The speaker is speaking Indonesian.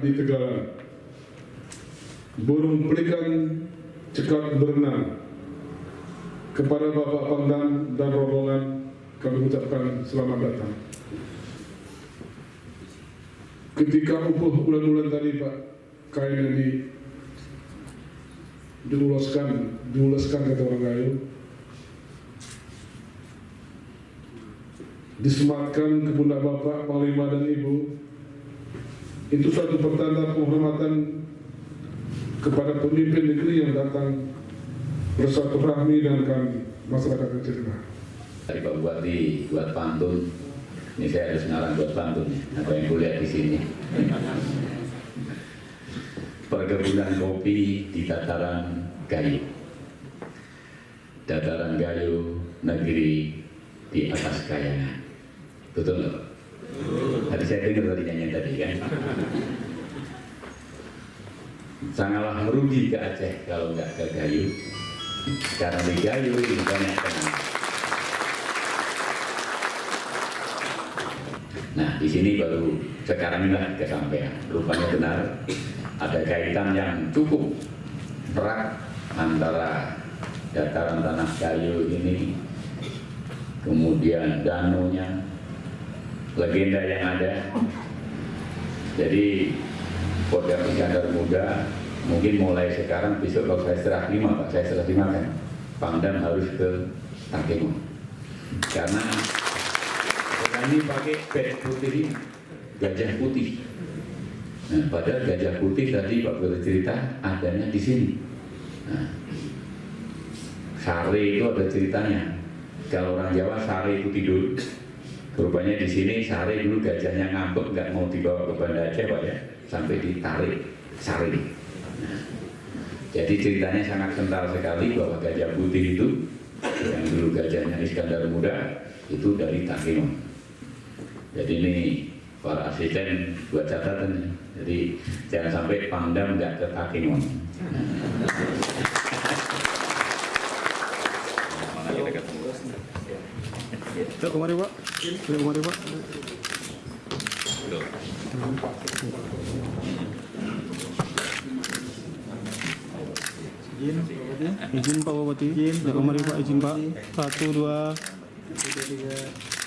di Tegalan. Burung pelikan cekak berenang. Kepada Bapak Pangdam dan rombongan kami ucapkan selamat datang. Ketika ulang-ulang tadi Pak, kain yang diulaskan kata orang Gayo, disematkan ke pundak Bapak, Panglima dan Ibu, itu suatu pertanda penghormatan kepada pemimpin negeri yang datang bersilaturahmi dengan kami, masyarakat Aceh Tengah. Tadi Pak Bupati buat pantun, ini saya harus ngarang buat pantun, apa yang kulihat di sini. Perkebunan kopi di dataran Gayo, dataran Gayo, negeri di atas kayangan. Betul nggak Pak? Tadi saya dengar tadi nyanyian tadi kan. Sangatlah merugi ke Aceh kalau nggak ke Gayo. Karena di Gayo ini banyak tenang. Nah, di sini baru sekarang inilah kesampaian. Rupanya benar ada kaitan yang cukup erat antara dataran tanah Gayo ini, kemudian danaunya, legenda yang ada. Jadi Kodam Iskandar Muda mungkin mulai sekarang, besok kalau saya serah terima Pak, saya serah terima kan, Pangdam harus ke Takemon. Karena ini pakai bed putih ini, gajah putih. Nah, padahal gajah putih tadi Pak bercerita adanya di sini. Nah, sare itu ada ceritanya. Kalau orang Jawa sare itu tidur. Rupanya di sini sare dulu gajahnya ngambek, nggak mau dibawa ke Banda Aceh Pak ya, sampai ditarik sare. Nah, jadi ceritanya sangat kental sekali bahwa gajah putih itu yang dulu gajahnya Iskandar Muda itu dari Takemon. Jadi ini para asisten buat catatan. Jadi jangan sampai Pangdam nggak ke Takemon. Tidak kemari Pak. Tidak kemari Pak. Izin Pak Bupati. Tidak kemari Pak. Izin Pak. 1, 2, 3.